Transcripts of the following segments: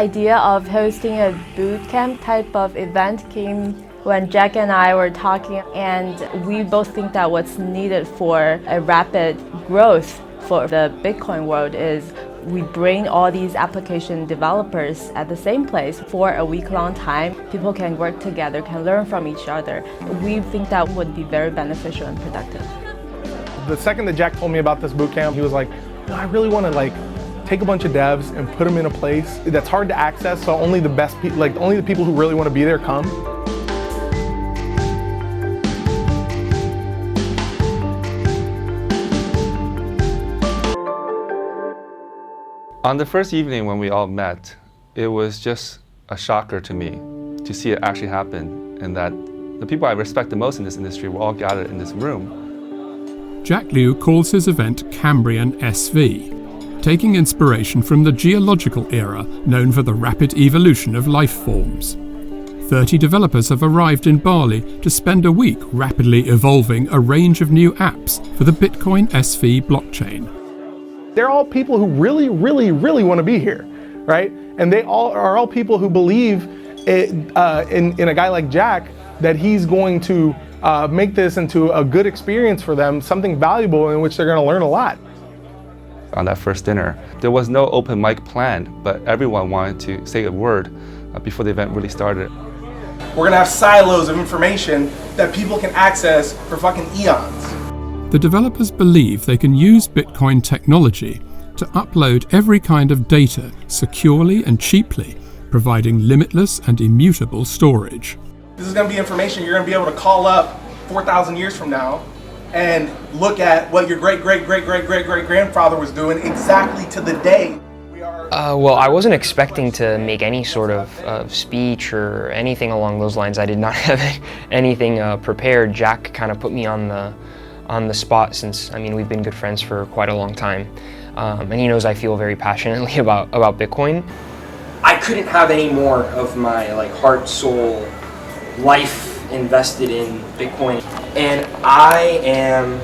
idea of hosting a bootcamp type of event came when Jack and I were talking, and we both think that what's needed for a rapid growth for the Bitcoin world is we bring all these application developers at the same place for a week-long time. People can work together, can learn from each other. We think that would be very beneficial and productive. The second that Jack told me about this bootcamp, he was like, I really want to take a bunch of devs and put them in a place that's hard to access, so only the best people, only the people who really want to be there come. On the first evening when we all met, it was just a shocker to me to see it actually happen, and that the people I respect the most in this industry were all gathered in this room. Jack Liu calls his event Cambrian SV, taking inspiration from the geological era known for the rapid evolution of life forms. 30 developers have arrived in Bali to spend a week rapidly evolving a range of new apps for the Bitcoin SV blockchain. They're all people who really want to be here, right? And they are all people who believe in a guy like Jack, that he's going to make this into a good experience for them, something valuable in which they're going to learn a lot. On that first dinner, there was no open mic planned, but everyone wanted to say a word before the event really started. We're going to have silos of information that people can access for fucking eons. The developers believe they can use Bitcoin technology to upload every kind of data securely and cheaply, providing limitless and immutable storage. This is going to be information you're going to be able to call up 4,000 years from now and look at what your great-great-great-great-great-great-grandfather was doing exactly to the day. Well, I wasn't expecting to make any sort of speech or anything along those lines. I did not have anything prepared. Jack kind of put me on the spot, since, I mean, we've been good friends for quite a long time. And he knows I feel very passionately about Bitcoin. I couldn't have any more of my heart, soul, life invested in Bitcoin. And I am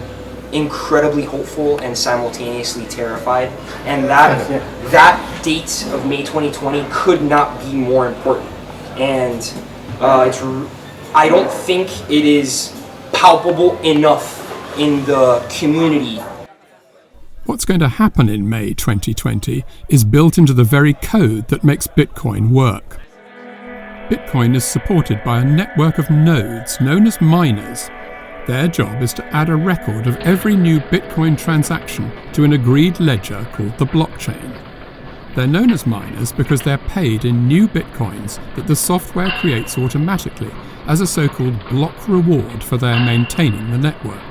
incredibly hopeful and simultaneously terrified. And that date of May 2020 could not be more important. And I don't think it is palpable enough in the community. What's going to happen in May 2020 is built into the very code that makes Bitcoin work. Bitcoin is supported by a network of nodes known as miners. Their job is to add a record of every new Bitcoin transaction to an agreed ledger called the blockchain. They're known as miners because they're paid in new Bitcoins that the software creates automatically as a so-called block reward for their maintaining the network.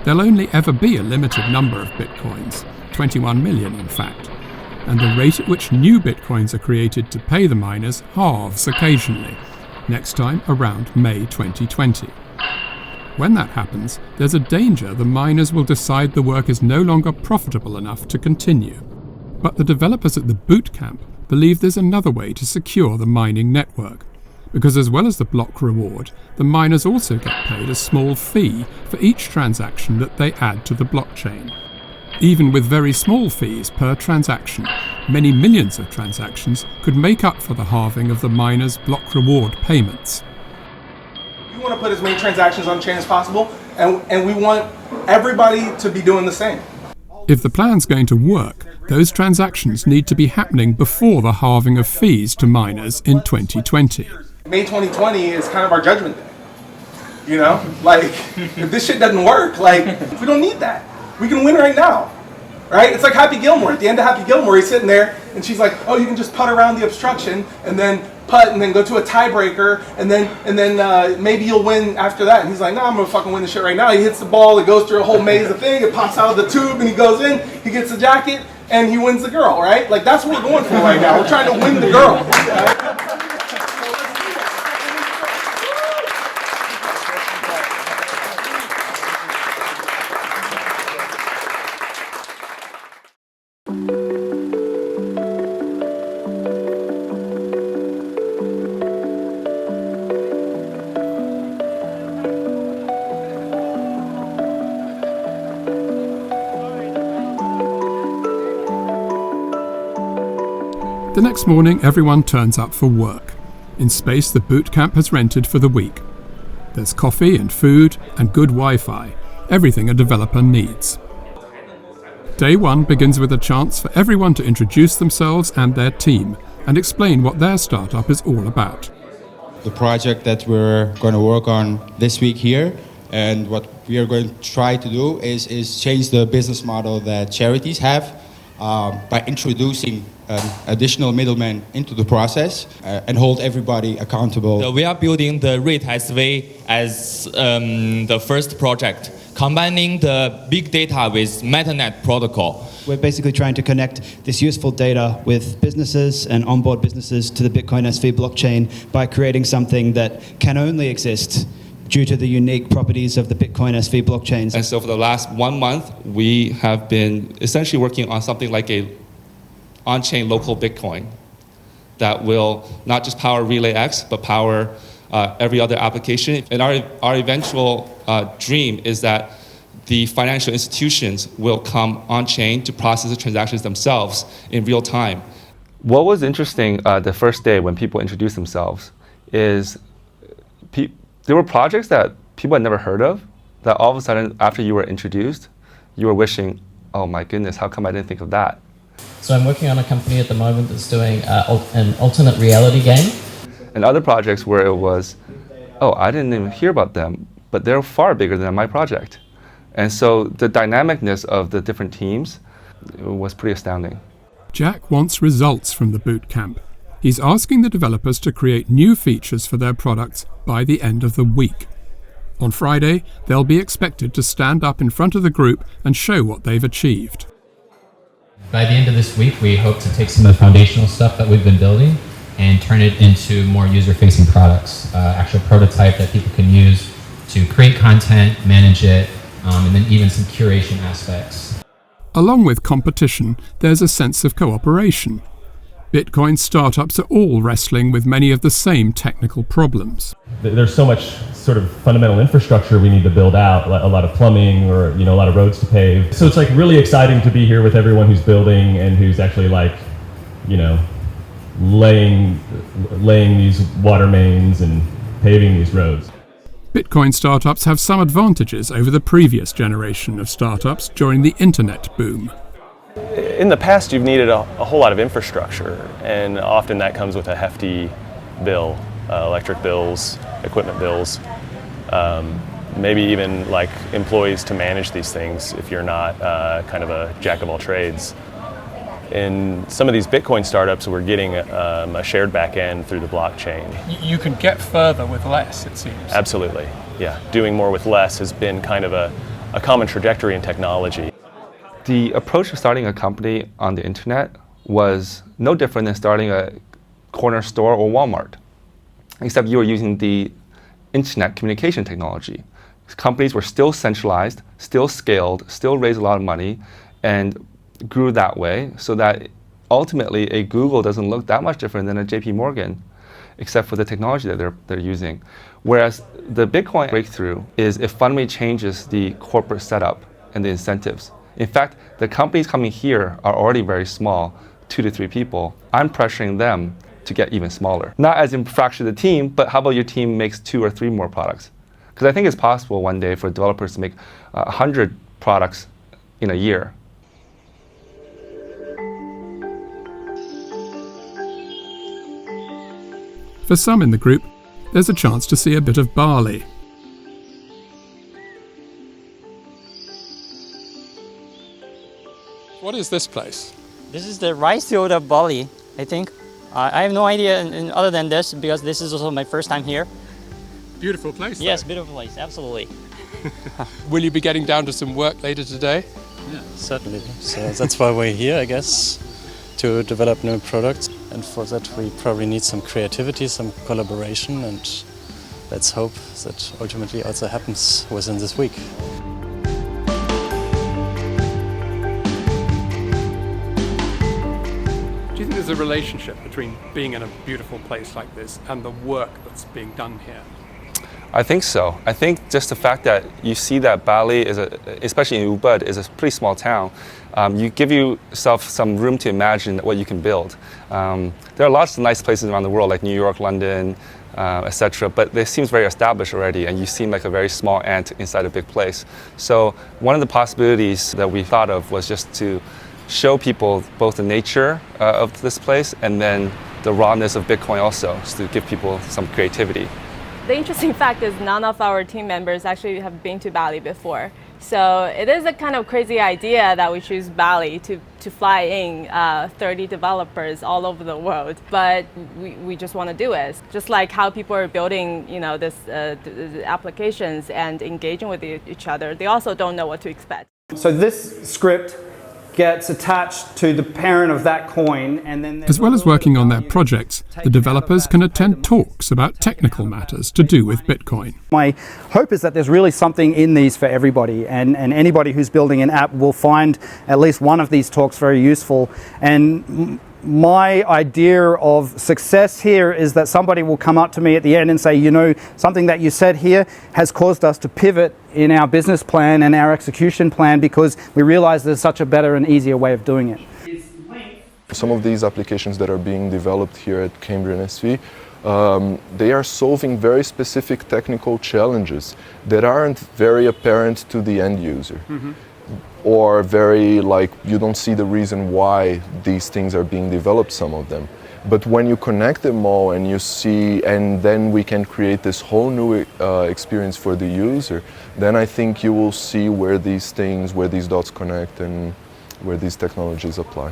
There'll only ever be a limited number of Bitcoins, 21 million in fact, and the rate at which new Bitcoins are created to pay the miners halves occasionally, next time around May 2020. When that happens, there's a danger the miners will decide the work is no longer profitable enough to continue. But the developers at the Bootcamp believe there's another way to secure the mining network, because as well as the block reward, the miners also get paid a small fee for each transaction that they add to the blockchain. Even with very small fees per transaction, many millions of transactions could make up for the halving of the miners' block reward payments. We want to put as many transactions on chain as possible, and we want everybody to be doing the same. If the plan's going to work, those transactions need to be happening before the halving of fees to miners in 2020. May 2020 is kind of our judgment day. You know, if this shit doesn't work, we don't need that. We can win right now, right? It's like Happy Gilmore. At the end of Happy Gilmore, he's sitting there, and she's like, "Oh, you can just putt around the obstruction, and then putt, and then go to a tiebreaker, and then maybe you'll win after that." And he's like, "No, I'm gonna fucking win this shit right now." He hits the ball, it goes through a whole maze of thing, it pops out of the tube, and he goes in, he gets the jacket, and he wins the girl, right? That's what we're going for right now. We're trying to win the girl. Right? The next morning, everyone turns up for work, in space the Bootcamp has rented for the week. There's coffee and food and good Wi-Fi, everything a developer needs. Day one begins with a chance for everyone to introduce themselves and their team and explain what their startup is all about. The project that we're going to work on this week here, and what we are going to try to do is change the business model that charities have by introducing additional middlemen into the process and hold everybody accountable. So we are building the Rate SV as the first project, combining the big data with MetaNet protocol. We're basically trying to connect this useful data with businesses and onboard businesses to the Bitcoin SV blockchain by creating something that can only exist due to the unique properties of the Bitcoin SV blockchains. And so for the last 1 month, we have been essentially working on something like a on-chain local Bitcoin that will not just power RelayX, but power every other application. And our eventual dream is that the financial institutions will come on-chain to process the transactions themselves in real time. What was interesting the first day when people introduced themselves is there were projects that people had never heard of that all of a sudden, after you were introduced, you were wishing, oh my goodness, how come I didn't think of that? So I'm working on a company at the moment that's doing an alternate reality game. And other projects where it was, oh, I didn't even hear about them, but they're far bigger than my project. And so the dynamicness of the different teams was pretty astounding. Jack wants results from the Bootcamp. He's asking the developers to create new features for their products by the end of the week. On Friday, they'll be expected to stand up in front of the group and show what they've achieved. By the end of this week, we hope to take some of the foundational stuff that we've been building and turn it into more user-facing products, actual prototype that people can use to create content, manage it, and then even some curation aspects. Along with competition, there's a sense of cooperation. Bitcoin startups are all wrestling with many of the same technical problems. There's so much sort of fundamental infrastructure we need to build out, a lot of plumbing or a lot of roads to pave. So it's like really exciting to be here with everyone who's building and who's actually laying these water mains and paving these roads. Bitcoin startups have some advantages over the previous generation of startups during the internet boom. In the past, you've needed a whole lot of infrastructure, and often that comes with a hefty bill, electric bills, equipment bills, maybe even like employees to manage these things if you're not kind of a jack of all trades. In some of these Bitcoin startups, we're getting a shared back end through the blockchain. You can get further with less, it seems. Absolutely, yeah. Doing more with less has been kind of a common trajectory in technology. The approach of starting a company on the internet was no different than starting a corner store or Walmart, except you were using the internet communication technology. Companies were still centralized, still scaled, still raised a lot of money, and grew that way, so that ultimately a Google doesn't look that much different than a JP Morgan, except for the technology that they're using. Whereas the Bitcoin breakthrough is it fundamentally changes the corporate setup and the incentives. In fact, the companies coming here are already very small, 2 to 3 people. I'm pressuring them to get even smaller. Not as in fracture the team, but how about your team makes 2 or 3 more products? Because I think it's possible one day for developers to make 100 products in a year. For some in the group, there's a chance to see a bit of barley. What is this place? This is the rice field of Bali, I think. I have no idea other than this, because this is also my first time here. Beautiful place, though. Yes, beautiful place, absolutely. Will you be getting down to some work later today? Yeah, certainly. So that's why we're here, I guess, to develop new products. And for that we probably need some creativity, some collaboration, and let's hope that ultimately also happens within this week. Do you think there's a relationship between being in a beautiful place like this and the work that's being done here? I think so. I think just the fact that you see that Bali is especially in Ubud, is a pretty small town. You give yourself some room to imagine what you can build. There are lots of nice places around the world, like New York, London, etc. But they seem very established already, and you seem like a very small ant inside a big place. So one of the possibilities that we thought of was just to show people both the nature of this place and then the rawness of Bitcoin also, just to give people some creativity. The interesting fact is none of our team members actually have been to Bali before. So it is a kind of crazy idea that we choose Bali to fly in 30 developers all over the world. But we just want to do it. Just like how people are building, this applications and engaging with each other, they also don't know what to expect. So this script gets attached to the parent of that coin, and then as well as working on their projects, the developers can attend talks about technical matters to do with Bitcoin. My hope is that there's really something in these for everybody, and anybody who's building an app will find at least one of these talks very useful. And my idea of success here is that somebody will come up to me at the end and say, something that you said here has caused us to pivot in our business plan and our execution plan because we realize there's such a better and easier way of doing it. Some of these applications that are being developed here at Cambrian SV, they are solving very specific technical challenges that aren't very apparent to the end user. Or you don't see the reason why these things are being developed, some of them. But when you connect them all and you see, and then we can create this whole new experience for the user, then I think you will see where these dots connect and where these technologies apply.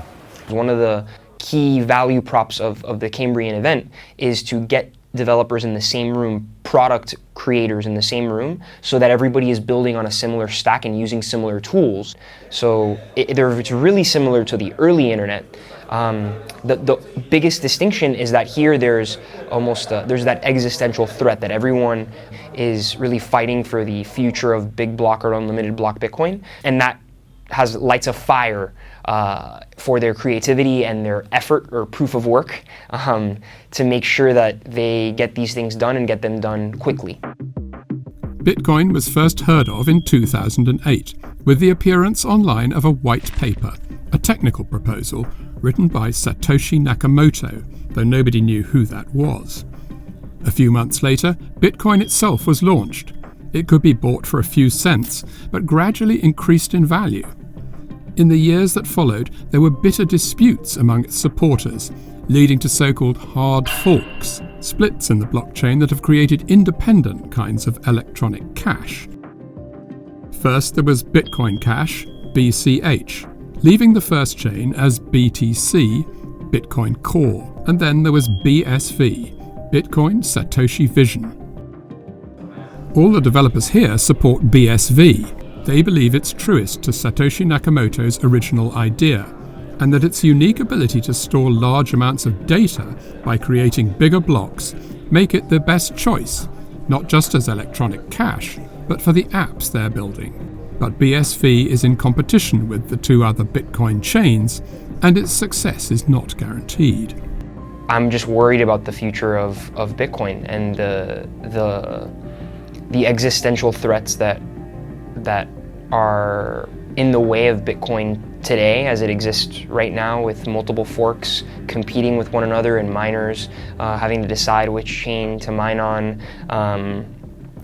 One of the key value props of the Cambrian event is to get developers in the same room, product creators in the same room, so that everybody is building on a similar stack and using similar tools. So it's really similar to the early internet. The biggest distinction is that here there's there's that existential threat that everyone is really fighting for the future of big block or unlimited block Bitcoin, and that lights a fire for their creativity and their effort or proof of work to make sure that they get these things done and get them done quickly. Bitcoin was first heard of in 2008 with the appearance online of a white paper, a technical proposal written by Satoshi Nakamoto, though nobody knew who that was. A few months later, Bitcoin itself was launched. It could be bought for a few cents, but gradually increased in value. In the years that followed, there were bitter disputes among its supporters, leading to so-called hard forks, splits in the blockchain that have created independent kinds of electronic cash. First, there was Bitcoin Cash, BCH, leaving the first chain as BTC, Bitcoin Core, and then there was BSV, Bitcoin Satoshi Vision. All the developers here support BSV. They believe it's truest to Satoshi Nakamoto's original idea, and that its unique ability to store large amounts of data by creating bigger blocks make it the best choice, not just as electronic cash, but for the apps they're building. But BSV is in competition with the two other Bitcoin chains, and its success is not guaranteed. I'm just worried about the future of Bitcoin and the existential threats that are in the way of Bitcoin today as it exists right now, with multiple forks competing with one another and miners having to decide which chain to mine on,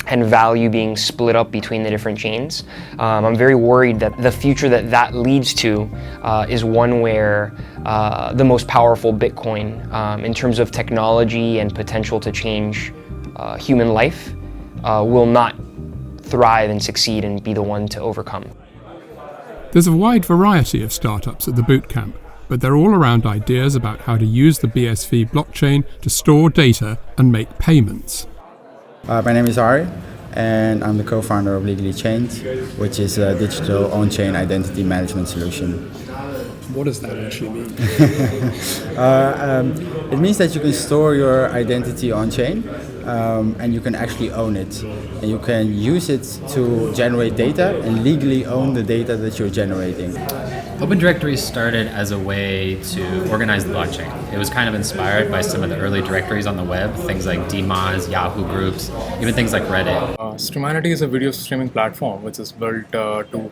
and value being split up between the different chains. I'm very worried that the future that leads to is one where the most powerful Bitcoin, in terms of technology and potential to change human life, will not thrive and succeed and be the one to overcome. There's a wide variety of startups at the Bootcamp, but they're all around ideas about how to use the BSV blockchain to store data and make payments. My name is Ari, and I'm the co-founder of Legally Chained, which is a digital on-chain identity management solution. What does that actually mean? It means that you can store your identity on-chain and you can actually own it. And you can use it to generate data and legally own the data that you're generating. Open directories started as a way to organize the blockchain. It was kind of inspired by some of the early directories on the web, things like DMOZ, Yahoo groups, even things like Reddit. Streamanity is a video streaming platform which is built to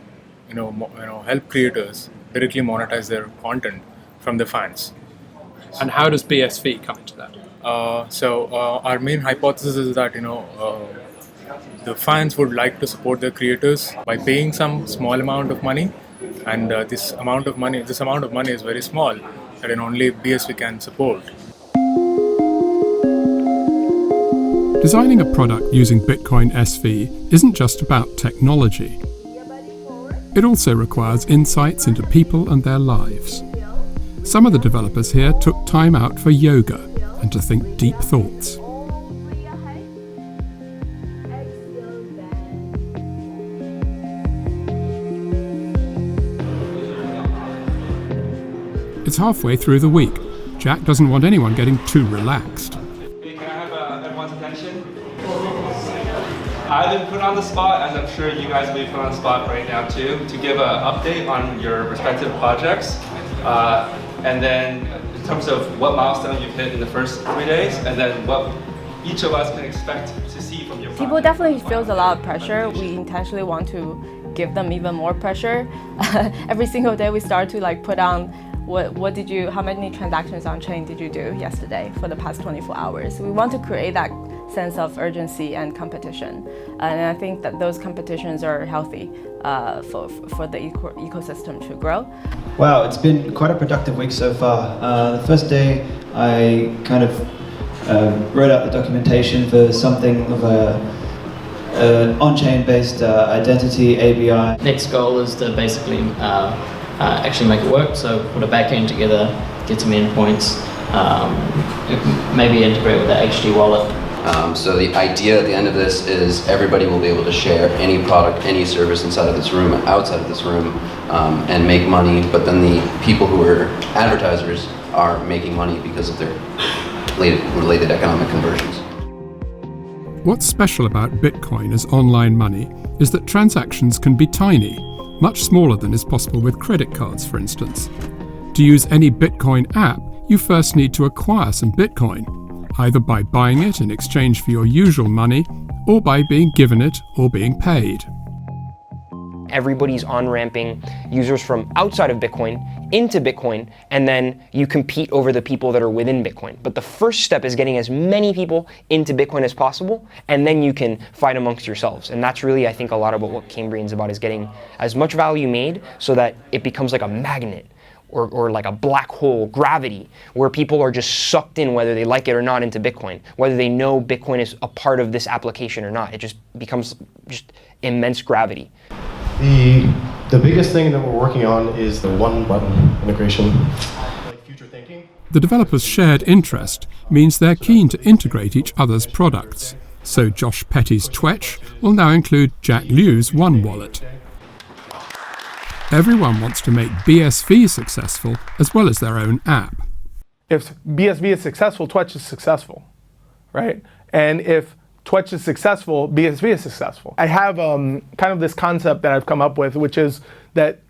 help creators directly monetize their content from their fans. And how does BSV come into that? Our main hypothesis is that the fans would like to support their creators by paying some small amount of money, and this amount of money is very small that only BSV can support. Designing a product using Bitcoin SV isn't just about technology. It also requires insights into people and their lives. Some of the developers here took time out for yoga and to think deep thoughts. It's halfway through the week. Jack doesn't want anyone getting too relaxed. Can I have everyone's attention? I've been put on the spot, as I'm sure you guys will be put on the spot right now too, to give an update on your respective projects. And then in terms of what milestone you've hit in the first 3 days, and then what each of us can expect to see from your project. People definitely feels a lot of pressure. We intentionally want to give them even more pressure. Every single day we start to put on how many transactions on chain did you do yesterday for the past 24 hours? We want to create that sense of urgency and competition. And I think that those competitions are healthy for the ecosystem to grow. Wow, it's been quite a productive week so far. The first day I kind of wrote out the documentation for something of an on-chain based identity ABI. Next goal is to basically actually make it work, so put a backend together, get some endpoints, maybe integrate with the HD wallet. So the idea at the end of this is everybody will be able to share any product, any service inside of this room, outside of this room, and make money, but then the people who are advertisers are making money because of their related economic conversions. What's special about Bitcoin as online money is that transactions can be tiny, much smaller than is possible with credit cards, for instance. To use any Bitcoin app, you first need to acquire some Bitcoin, either by buying it in exchange for your usual money, or by being given it or being paid. Everybody's on-ramping users from outside of Bitcoin into Bitcoin, and then you compete over the people that are within Bitcoin. But the first step is getting as many people into Bitcoin as possible, and then you can fight amongst yourselves. And that's really, I think, a lot about what Cambrian's about, is getting as much value made so that it becomes like a magnet or like a black hole, gravity, where people are just sucked in, whether they like it or not, into Bitcoin, whether they know Bitcoin is a part of this application or not. It just becomes just immense gravity. The biggest thing that we're working on is the one-button integration. The developers' shared interest means they're keen to integrate each other's products. So Josh Petty's Twetch will now include Jack Liu's One Wallet. Everyone wants to make BSV successful as well as their own app. If BSV is successful, Twetch is successful, right? And if Twetch is successful, BSV is successful. I have kind of this concept that I've come up with, which is that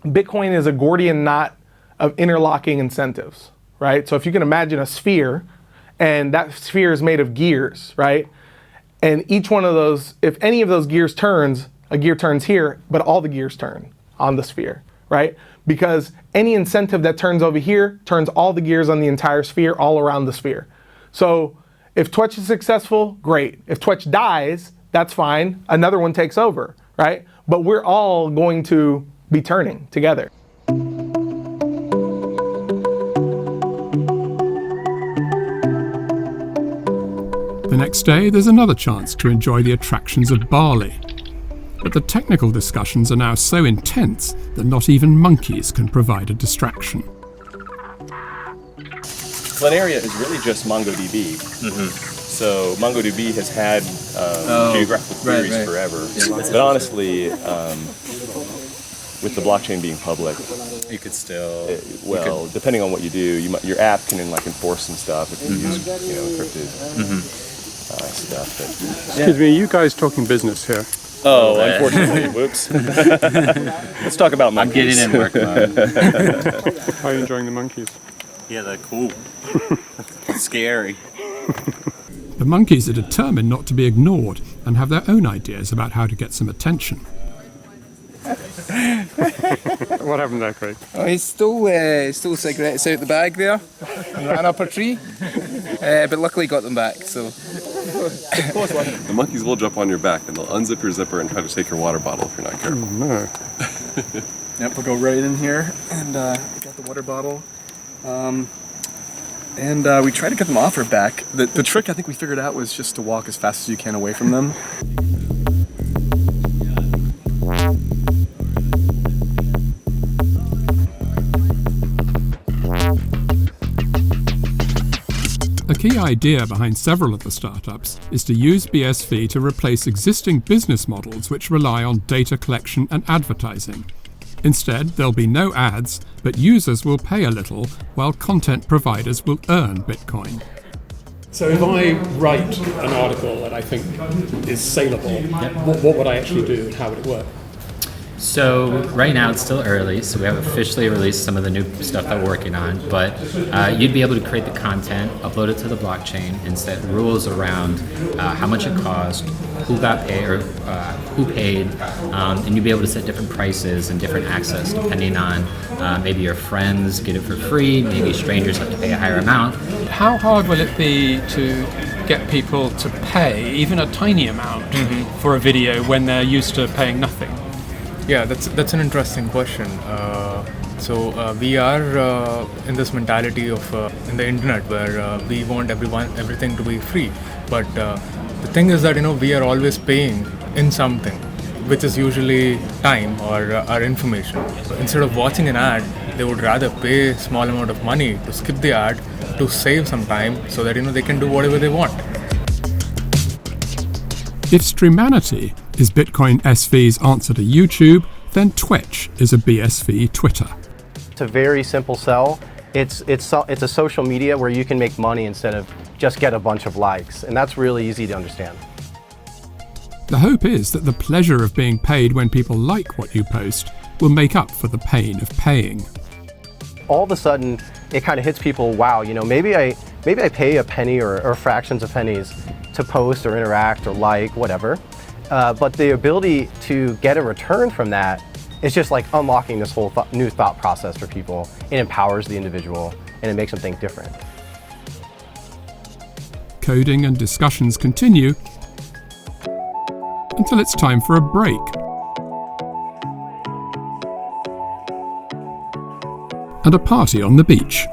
Bitcoin is a Gordian knot of interlocking incentives, right? So if you can imagine a sphere, and that sphere is made of gears, right? And each one of those, if any of those gears turns, a gear turns here, but all the gears turn on the sphere, right? Because any incentive that turns over here turns all the gears on the entire sphere all around the sphere. So if Twetch is successful, great. If Twetch dies, that's fine. Another one takes over, right? But we're all going to be turning together. The next day, there's another chance to enjoy the attractions of Bali. But the technical discussions are now so intense that not even monkeys can provide a distraction. Planaria is really just MongoDB. So MongoDB has had geographical queries forever. Yeah. But honestly, with the blockchain being public, you could still depending on what you do, your app can enforce some stuff if you use encrypted. stuff. Excuse me, are you guys talking business here? Oh, unfortunately, whoops. Let's talk about monkeys. I'm getting in work mode. How are you enjoying the monkeys? Yeah, they're cool. Scary. The monkeys are determined not to be ignored and have their own ideas about how to get some attention. What happened there, Craig? Oh, he stole cigarettes out the bag there and ran up a tree, but luckily got them back. So the monkeys will jump on your back and they'll unzip your zipper and try to take your water bottle if you're not careful. Oh, no. Yep, we'll go right in here and got the water bottle. And we try to get them off our back. The trick I think we figured out was just to walk as fast as you can away from them. A key idea behind several of the startups is to use BSV to replace existing business models which rely on data collection and advertising. Instead, there'll be no ads, but users will pay a little while content providers will earn Bitcoin. So if I write an article that I think is saleable, what would I actually do and how would it work? So right now it's still early, so we haven't officially released some of the new stuff that we're working on, but you'd be able to create the content, upload it to the blockchain, and set rules around how much it cost, who got paid, or who paid, and you'd be able to set different prices and different access depending on maybe your friends get it for free, maybe strangers have to pay a higher amount. How hard will it be to get people to pay even a tiny amount for a video when they're used to paying nothing? Yeah, that's an interesting question. So we are in this mentality of in the internet where we want everything to be free. But the thing is that we are always paying in something, which is usually time or our information. So instead of watching an ad, they would rather pay a small amount of money to skip the ad to save some time so that they can do whatever they want. If Streamanity is Bitcoin SV's answer to YouTube, then Twitch is a BSV Twitter. It's a very simple sell. It's a social media where you can make money instead of just get a bunch of likes, and that's really easy to understand. The hope is that the pleasure of being paid when people like what you post will make up for the pain of paying. All of a sudden, it kind of hits people, wow, maybe I pay a penny or fractions of pennies to post or interact or like, whatever. But the ability to get a return from that is just like unlocking this whole new thought process for people. It empowers the individual and it makes them think different. Coding and discussions continue until it's time for a break. And a party on the beach.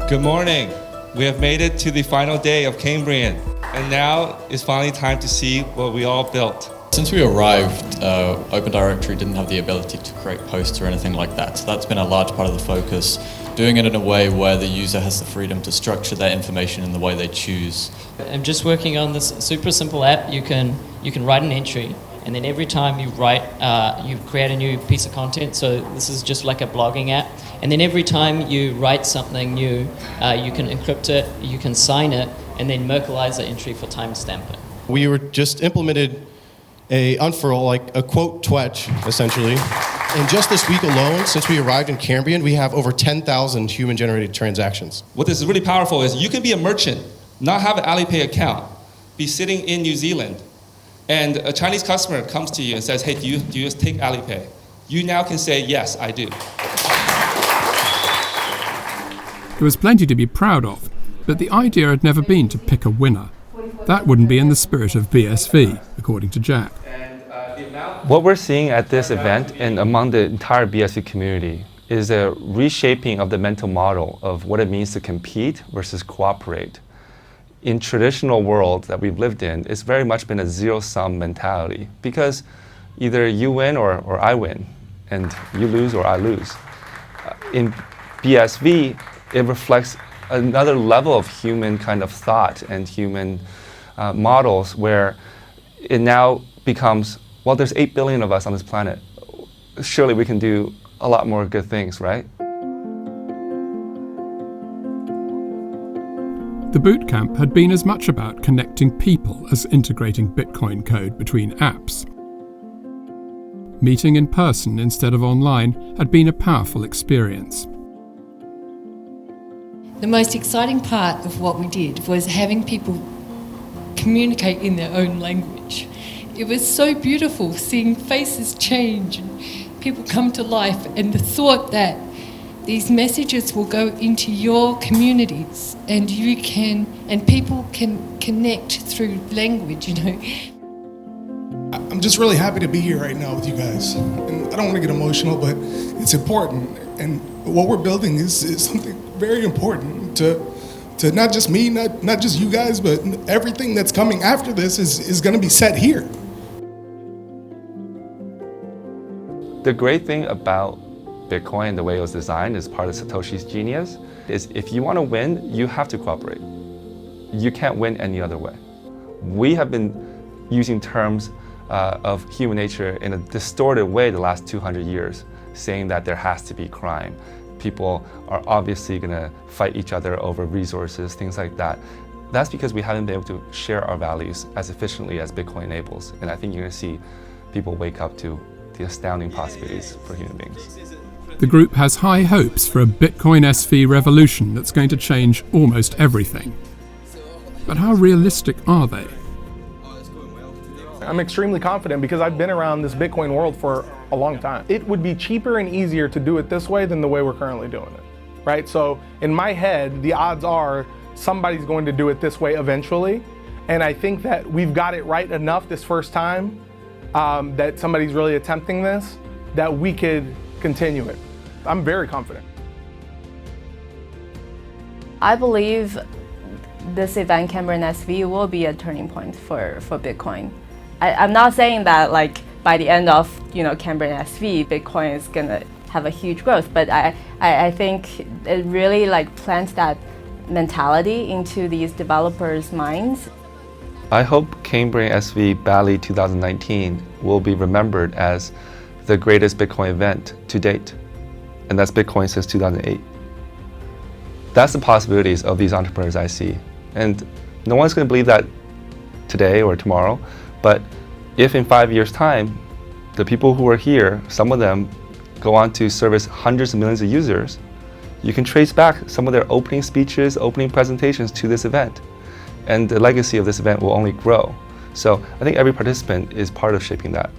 Good morning. We have made it to the final day of Cambrian, and now it's finally time to see what we all built. Since we arrived, Open Directory didn't have the ability to create posts or anything like that, so that's been a large part of the focus, doing it in a way where the user has the freedom to structure their information in the way they choose. I'm just working on this super simple app. You can write an entry, and then every time you write, you create a new piece of content. So this is just like a blogging app. And then every time you write something new, you can encrypt it, you can sign it, and then Merkleize the entry for timestamp it. We were just implemented a unfurl, like a quote twetch, essentially. And just this week alone, since we arrived in Cambrian, we have over 10,000 human-generated transactions. What is really powerful is you can be a merchant, not have an Alipay account, be sitting in New Zealand, and a Chinese customer comes to you and says, hey, do you take Alipay? You now can say, yes, I do. There was plenty to be proud of, but the idea had never been to pick a winner. That wouldn't be in the spirit of BSV, according to Jack. What we're seeing at this event and among the entire BSV community is a reshaping of the mental model of what it means to compete versus cooperate. In traditional world that we've lived in, it's very much been a zero-sum mentality because either you win or I win, and you lose or I lose. In BSV, it reflects another level of human kind of thought and human models where it now becomes, well, there's 8 billion of us on this planet. Surely we can do a lot more good things, right? The Bootcamp had been as much about connecting people as integrating Bitcoin code between apps. Meeting in person instead of online had been a powerful experience. The most exciting part of what we did was having people communicate in their own language. It was so beautiful seeing faces change and people come to life, and the thought that these messages will go into your communities and people can connect through language, I'm just really happy to be here right now with you guys. And I don't want to get emotional, but it's important. And what we're building is something very important to not just me, not just you guys, but everything that's coming after this is going to be set here. The great thing about Bitcoin, the way it was designed, is part of Satoshi's genius, is if you want to win, you have to cooperate. You can't win any other way. We have been using terms of human nature in a distorted way the last 200 years, saying that there has to be crime. People are obviously going to fight each other over resources, things like that. That's because we haven't been able to share our values as efficiently as Bitcoin enables. And I think you're going to see people wake up to the astounding possibilities for human beings. The group has high hopes for a Bitcoin SV revolution that's going to change almost everything. But how realistic are they? I'm extremely confident because I've been around this Bitcoin world for a long time. It would be cheaper and easier to do it this way than the way we're currently doing it, right? So in my head, the odds are somebody's going to do it this way eventually. And I think that we've got it right enough this first time that somebody's really attempting this, that we could continue it. I'm very confident. I believe this event, Cambrian SV, will be a turning point for Bitcoin. I'm not saying that by the end of Cambrian SV, Bitcoin is gonna have a huge growth, but I think it really plants that mentality into these developers' minds. I hope Cambrian SV Bali 2019 will be remembered as the greatest Bitcoin event to date, and that's Bitcoin since 2008. That's the possibilities of these entrepreneurs I see, and no one's going to believe that today or tomorrow, but if in 5 years' time, the people who are here, some of them go on to service hundreds of millions of users, you can trace back some of their opening speeches, opening presentations to this event. And the legacy of this event will only grow. So I think every participant is part of shaping that.